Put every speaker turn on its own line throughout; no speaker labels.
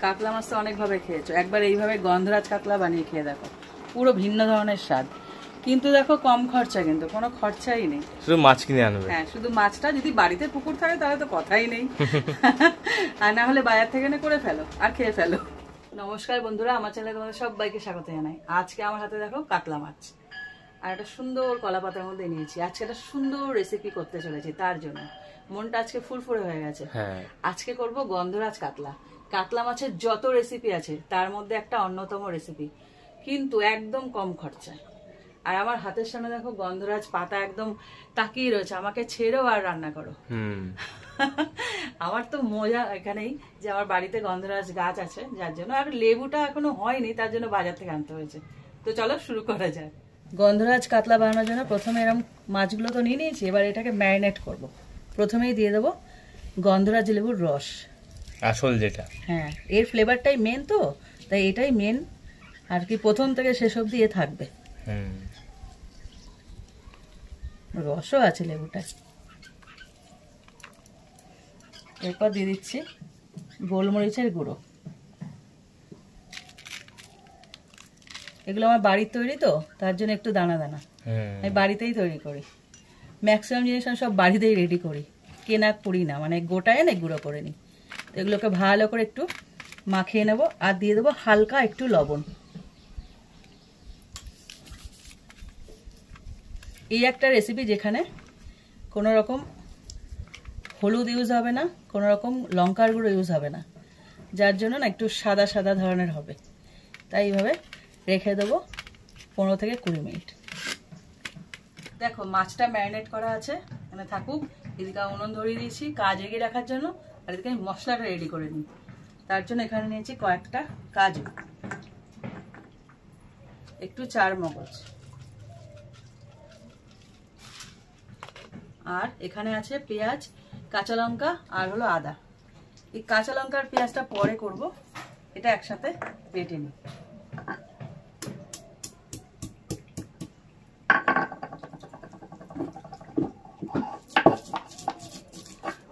কাতলা মাছ তো অনেকভাবে খেয়েছো, একবার এইভাবে গন্ধরাজ কাতলা বানিয়ে খেয়ে দেখো, পুরো ভিন্ন ধরনের স্বাদ। কিন্তু দেখো কম খরচা, কিন্তু কোনো খরচাই নেই,
শুধু মাছ কিনে আনবে।
হ্যাঁ, শুধু মাছটা যদি বাড়িতে পুকুর থাকে তাহলে তো কথাই নেই, আর না হলে বাজার থেকে এনে করে ফেলো আর খেয়ে ফেলো। নমস্কার বন্ধুরা, আমার চ্যানেলে তোমাদের সবাইকে স্বাগত জানাই। আজকে আমার হাতে দেখো কাতলা মাছ, আর একটা সুন্দর কলা পাতার মধ্যে নিয়েছি। আজকে একটা সুন্দর রেসিপি করতে চলেছি, তার জন্য মনটা আজকে ফুরফুরে হয়ে গেছে। আজকে করব গন্ধরাজ কাতলা। কাতলা মাছের যত রেসিপি আছে তার মধ্যে একটা অন্যতম রেসিপি, কিন্তু একদম কম খরচায়। আর আমার হাতের সামনে দেখো গন্ধরাজ পাতা একদম তাকিয়ে রয়েছে, আমাকে ছেড়েও আর রান্না করো। আমার তো মজা এখানেই যে আমার বাড়িতে গন্ধরাজ গাছ আছে, যার জন্য, আর লেবুটা এখনো হয়নি, তার জন্য বাজার থেকে আনতে হয়েছে। তো চলো শুরু করা যাক। গন্ধরাজ কাতলা বানানোর জন্য প্রথমে এরকম মাছগুলো তো নিয়ে নিয়েছি, এবার এটাকে ম্যারিনেট করব। প্রথমেই দিয়ে দেবো গন্ধরাজ লেবুর রস, আসল যেটা, হ্যাঁ, এর ফ্লেভারটাই মেন, তো তাই এটাই মেন আর কি, প্রথম থেকে শেষ অবধি এ থাকবে। রসও আছে লেবুটায়। এরপর দিয়ে দিচ্ছি গোলমরিচের গুঁড়ো। এগুলো আমার বাড়ির তৈরি তো, তার জন্য একটু দানা দানা, আমি বাড়িতেই তৈরি করি। ম্যাক্সিমাম জিনিস আমি সব বাড়িতেই রেডি করি, কেনা করি না, মানে গোটায় না গুঁড়ো করে নিই। তো এগুলোকে ভালো করে একটু মাখিয়ে নেব, আর দিয়ে দেবো হালকা একটু লবণ। এই একটা রেসিপি যেখানে কোনো রকম হলুদ ইউজ হবে না, কোনো রকম লঙ্কার গুঁড়ো ইউজ হবে না, যার জন্য না একটু সাদা সাদা ধরনের হবে। তাই এইভাবে রেখে দেবো 15 থেকে 20 মিনিট। দেখো মাছটা ম্যারিনেট করা আছে, এখানে থাকুক। এদিকে উনুন ধরিয়ে দিয়েছি কাজ এগিয়ে রাখার জন্য, আর এদিকে আমি মশলাটা রেডি করে নিই। তার জন্য এখানে নিয়েছি কয়েকটা কাজু, একটু চারমগজ, আর এখানে আছে পেঁয়াজ, কাঁচা লঙ্কা আর হলো আদা। এই কাঁচা লঙ্কা আর পেঁয়াজটা পরে করব, এটা একসাথে বেটে নিই।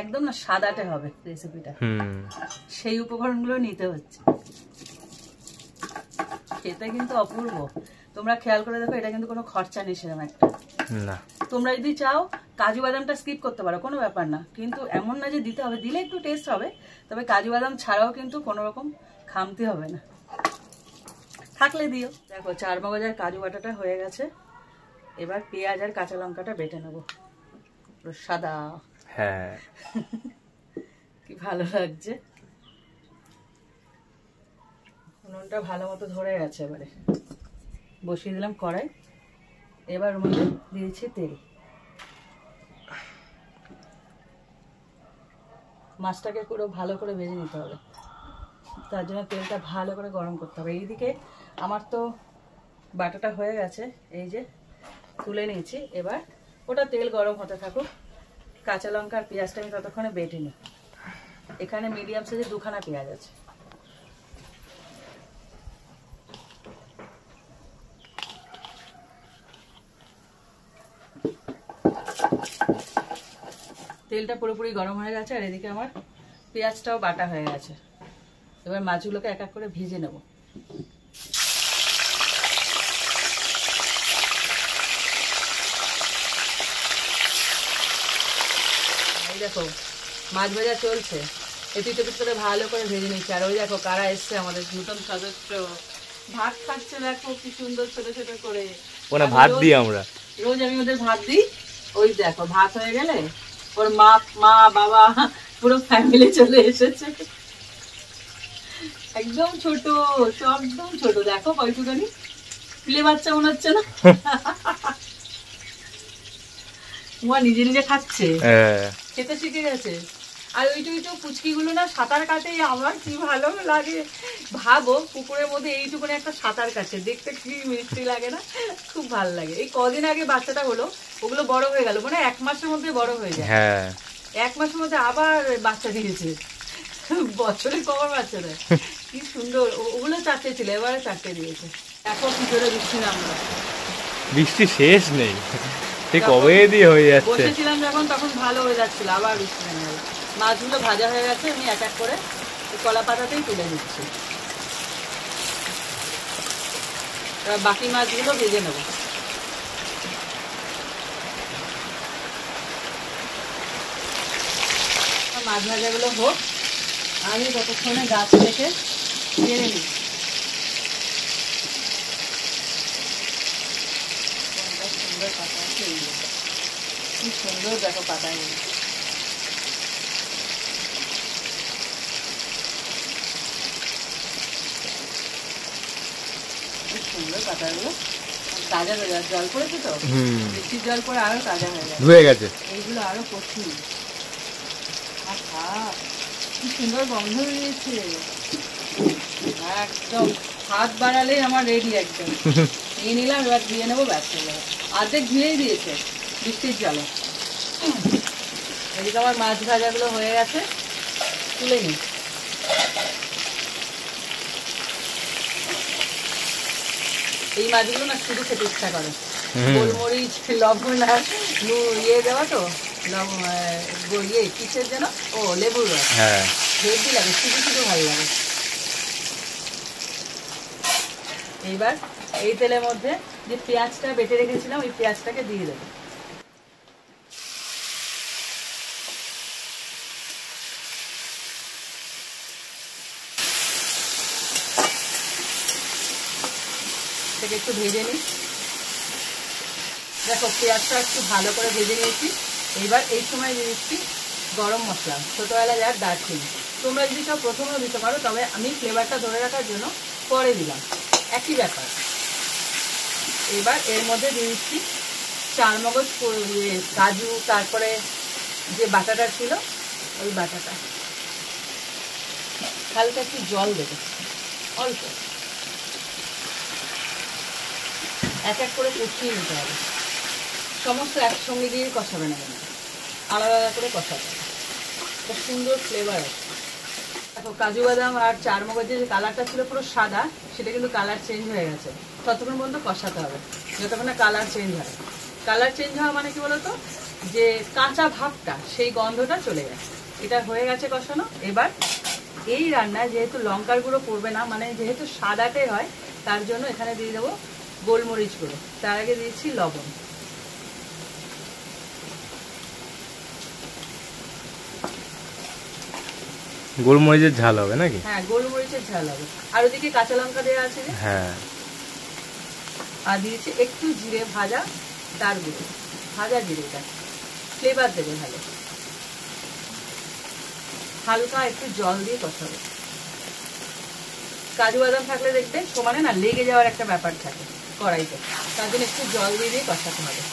একদম না সাদাটে হবে রেসিপিটা, সেই উপকরণগুলো নিতে হচ্ছে। খেতে কিন্তু অপূর্ব, তোমরা খেয়াল করে দেখো, এটা কিন্তু কোনো খরচা নেই সেরকম একটা না। তোমরা যদি চাও কাজু বাদামটা স্কিপ করতে পারো, কোনো ব্যাপার না, কিন্তু এমন না যে দিতে হবে, দিলে একটু টেস্ট হবে, তবে কাজু বাদাম ছাড়াও কিন্তু কোনো রকম খামতি হবে না, থাকলে দিও। দেখো চারমগজ আর কাজু বাটাটা হয়ে গেছে, এবার পেঁয়াজ আর কাঁচা লঙ্কাটা বেটে নেবো সাদা। হ্যাঁ, কি ভালো লাগছে। উনুনটা ভালো মতো ধরে গেছে, এবারে বসিয়ে দিলাম কড়াই। এবার ওর মধ্যে দিয়েছি তেল। মাছটাকে পুরো ভালো করে ভেজে নিতে হবে, তার জন্য তেলটা ভালো করে গরম করতে হবে। এইদিকে আমার তো বাটাটা হয়ে গেছে, এই যে তুলে নিয়েছি। এবার ওটা তেল গরম হতে থাকুক, কাঁচা লঙ্কা আর পেঁয়াজটা আমি ততক্ষণে বেটে নিই। এখানে মিডিয়াম সাইজের 2খানা পেঁয়াজ আছে। তেলটা পুরোপুরি গরম হয়ে গেছে, আর এদিকে আমার পেঁয়াজটাও বাটা হয়ে গেছে। এবার মাছগুলোকে এক এক করে ভেজে নেব। এই দেখো মাছ ভাজা চলছে, এপিট এপিট করে ভালো করে ভেজে নিচ্ছে। আর ওই দেখো কারা এসছে, আমাদের নতুন সদস্য ভাত খাচ্ছে, দেখো কি সুন্দর ছোট ছোট করে। ওরা ভাত দিই, আমরা রোজ আমি ওদের ভাত দিই। ওই দেখো ভাত হয়ে গেলে ওর মা বাবা পুরো ফ্যামিলি চলে এসেছে, একদম ছোট, একদম ছোট। দেখো কয়টুখানি পিলে বাচ্চা মনে হচ্ছে না, মা নিজে নিজে খাচ্ছে, খেতে শিখে গেছে। আর ওই পুচকি গুলো না সাঁতার কাটে, আমার কি ভালো লাগে। ভাবো পুকুরের মধ্যে এইটুকুনি একটা সাঁতার কাটে, দেখতে কি মিষ্টি লাগে না, খুব ভালো লাগে। এই কদিন আগে বাচ্চাটা হলো, ওগুলো বড় হয়ে গেল, মানে 1 মাসের মধ্যে বড় হয়ে যায়। 1 মাসের মধ্যে আবার বাচ্চা দিয়েছে, বছরে কবার বাচ্চা দেয়, কি সুন্দর। ওগুলো 4টে ছিল, এবারে 4টে দিয়েছে। এখন কি করে বৃষ্টি নামলো, বৃষ্টি শেষ নেই, কবে দিয়ে হয়ে যাচ্ছে। বসেছিলাম যখন তখন ভালো হয়ে যাচ্ছিল, আবার বৃষ্টি নেমে গেল। মাছগুলো ভাজা হয়ে গেছে, আমি এক এক করে কলা পাতাতেই তুলে নিচ্ছি। এবার বাকি মাছগুলো ভেজে নেব। মাছ ভাজাগুলো হোক, আমি ততক্ষণে গাছ থেকে ছেড়ে নিই। সুন্দর পাতা আছে, কি সুন্দর দেখো পাতাগুলো। সুন্দর পাতাগুলো তাজা হয়ে যাবে, জল পড়েছে তো, বেশি জল পরে আরো তাজা হয়ে যাবে, ধুয়ে গেছে। এইগুলো আরো কঠিন। কি সুন্দর গন্ধ বেরিয়েছে, একদম হাত বাড়ালেই আমার রেডি। একদম নিয়ে নিলাম, এবার ধুয়ে নেবো, ব্যাস হয়ে যাবে। অর্ধেক ধুয়েই দিয়েছে বৃষ্টির জলে। এদিকে আমার মাছ ভাজাগুলো হয়ে গেছে, তুলে নিই। এই মাছগুলো না শুধু খেতে ইচ্ছা করে, গোলমরিচ লবণ আর ইয়ে দেওয়া তো, ইয়ে কিসের যেন, ও লেবুর রস, হেভি লাগে, শুধু শুধু ভালো লাগে। এইবার এই তেলের মধ্যে যে পেঁয়াজটা বেটে রেখেছিলাম, ওই পেঁয়াজটাকে দিয়ে দেবো। একটু ভেজে নিই। দেখো পেঁয়াজটা একটু ভালো করে ভেজে নিয়েছি। এইবার এই সময় দিয়ে দিচ্ছি গরম মশলা, ছোটোবেলা যার দারচিনি। তোমরা যদি সব প্রথমেও দিতে পারো, তবে আমি ফ্লেভারটা ধরে রাখার জন্য পরে দিলাম, একই ব্যাপার। এবার এর মধ্যে দিয়ে দিচ্ছি চারমগজ, কাজু, তারপরে যে বাটাটা ছিল ওই বাটাটা। হালকা একটু জল দেবে, অল্প, এক এক করে কষিয়ে নিতে হবে। সমস্ত একসঙ্গে দিয়ে কষাবে না, আলাদা আলাদা করে কষাবে, একটা সুন্দর ফ্লেভার আছে। দেখো কাজু বাদাম আর চারমগজের যে কালারটা ছিল পুরো সাদা, সেটা কিন্তু কালার চেঞ্জ হয়ে গেছে। ততক্ষণ পর্যন্ত কষাতে হবে যতক্ষণ না কালার চেঞ্জ হয়। কালার চেঞ্জ হওয়া মানে কি বলতো, যে কাঁচা ভাবটা, সেই গন্ধটা চলে গেছে। এটা হয়ে গেছে কষানো। এবার এই রান্নায় যেহেতু লঙ্কার গুঁড়ো পড়বে না, মানে যেহেতু সাদাটে হয়, তার জন্য এখানে দিয়ে দেবো গোলমরিচ গুঁড়ো। তার আগে দিয়েছি লবণ।
গোলমরিচের ঝাল হবে নাকি?
হ্যাঁ, গোলমরিচের ঝাল হবে। আর ওদিকে কাঁচা লঙ্কা দেওয়া আছে,
হ্যাঁ।
আর দিয়েছি একটু জিরে ভাজা, তার গুঁড়ো, ভাজা জিরেটা ফ্লেভার দেবে ভালো। হালকা একটু জল দিয়ে কষাবো। কাজু বাদাম থাকলে দেখবে সমানে না লেগে যাওয়ার একটা ব্যাপার থাকে কড়াইতে, তার জন্য একটু জল দিয়ে দিয়ে কষাতে হবে।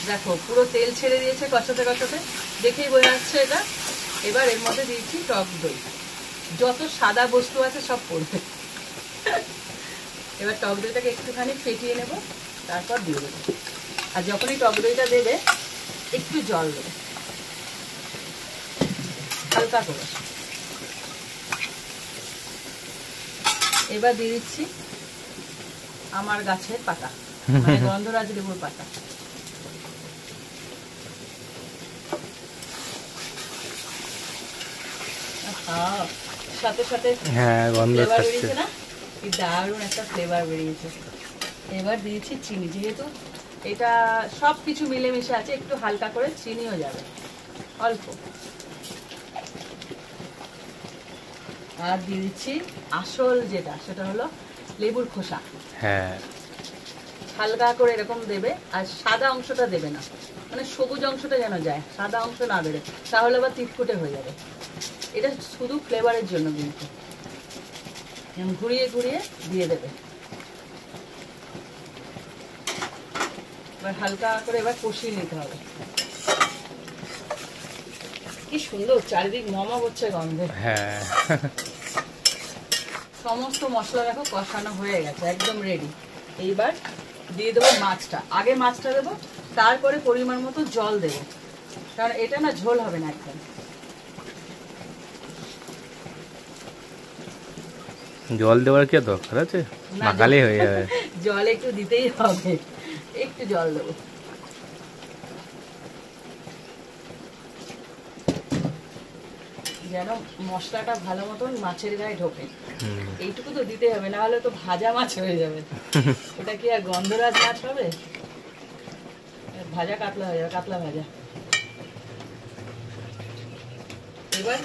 দেখো পুরো তেল ছেড়ে দিয়েছে কষাতে কষাতে, দেখেই বোঝা যাচ্ছে এটা। এবার এর মধ্যে দিয়েছি টক দই, যত সাদা বস্তু আছে সব পড়বে। এবার টক দইটাকে একটুখানি ফেটিয়ে নেব, তারপর দিয়ে দেবো। আর যখনই টক দইটা দেবে একটু জল দেবে হালকা করে। এবার দিয়ে দিচ্ছি আমার গাছের পাতা, মানে গন্ধরাজ লেবুর পাতা। সাথে সাথে ফ্লেভার বেরিয়েছে না, কি দারুণ একটা ফ্লেভার বেরিয়েছে। এবার দিয়েছি চিনি, যেহেতু এটা সবকিছু মিলেমিশে আছে, একটু হালকা করে চিনিও যাবে অল্প। আর দিয়ে দিচ্ছি আসল যেটা, সেটা হলো লেবুর খোসা।
হ্যাঁ,
হালকা করে এরকম দেবে, আর সাদা অংশটা দেবে না, মানে সবুজ অংশটা যেন যায়, সাদা অংশ না দেবে, তাহলে আবার তিতকুটে হয়ে যাবে। এটা শুধু ফ্লেভারের জন্য, কিন্তু ঘুরিয়ে ঘুরিয়ে দিয়ে দেবে। এবার হালকা করে এবার কষিয়ে নিতে হবে। কি সুন্দর চারিদিক মমা হচ্ছে গন্ধে।
হ্যাঁ,
সমস্ত মশলা দেখো কষানো হয়ে গেছে, একদম রেডি। এইবার দিয়ে দেবো মাছটা, আগে মাছটা দেবো, তারপরে পরিমাণ মতো জল দেবো, কারণ এটা না ঝোল হবে না একদম।
জল দেওয়ার কি দরকার আছে, মাখালেই হয়ে যাবে।
জল একটু দিতেই হবে, একটু জল দেবো। যেন মশলাটা ভালো মতন মাছের গায়ে ঢোকে। এইটুকু তো দিতে হবে, না হলে তো ভাজা মাছ হয়ে যাবে। ওটা কি আর গন্ধরাজ মাছ হবে? ভাজা কাতলা হয়ে যাবে, কাতলা ভাজা। এবার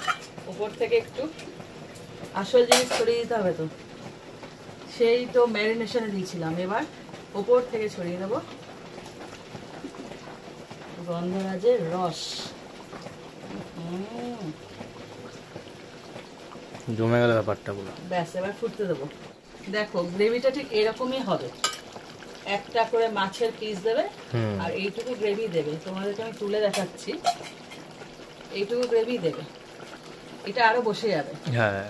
উপর থেকে একটু আসল জিনিস ছড়িয়ে দিতে হবে, তো সেই তো ম্যারিনেশনে দিয়েছিলাম। এবার উপর থেকে ছড়িয়ে দেবো গন্ধরাজের রস।
জমে গেল ব্যাপারটা পুরো।
ব্যাস, এবার ফুটতে দেবো। দেখো গ্রেভিটা ঠিক এরকমই হবে, একটা করে মাছের পিস দেবে আর এইটুকু গ্রেভি দেবে। তোমাদেরকে আমি তুলে দেখাচ্ছি, এইটুকু গ্রেভি দেবে, এটা আরো বসে যাবে।
হ্যাঁ,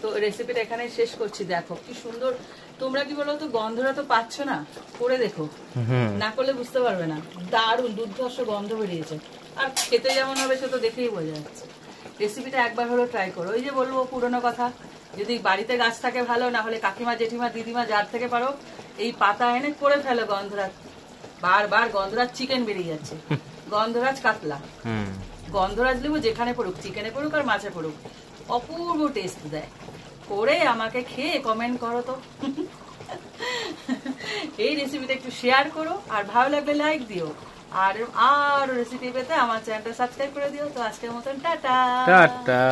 তো রেসিপিটা এখানে শেষ করছি। দেখো কি সুন্দর, তোমরা কি বলো তো গন্ধটা তো পাচ্ছ না, করে দেখো, না করলে বুঝতে পারবে না। দারুণ দুর্ধর্ষ গন্ধ বেরিয়েছে, আর খেতে যেমন হবে সে তো দেখেই বোঝা যাচ্ছে। রেসিপিটা একবার হলো ট্রাই করো। ওই যে বলবো পুরোনো কথা, যদি বাড়িতে গাছ থাকে ভালো, না হলে কাকিমা জেঠিমা দিদিমা যার থেকে পারো এই পাতা এনে করে ফেলো গন্ধরাজ। বারবার গন্ধরাজ চিকেন বেরিয়ে যাচ্ছে, গন্ধরাজ কাতলা, গন্ধরাজ লেবু যেখানে পড়ুক, চিকেনে পড়ুক আর মাছে পড়ুক, অপূর্ব টেস্ট দেয়। করে আমাকে খেয়ে কমেন্ট করো তো। এই রেসিপিটা একটু শেয়ার করো, আর ভালো লাগলে লাইক দিও, আর রেসিপি পেতে আমার চ্যানেলটা সাবস্ক্রাইব করে দিও। তো আজকের মতন টাটা
টাটা।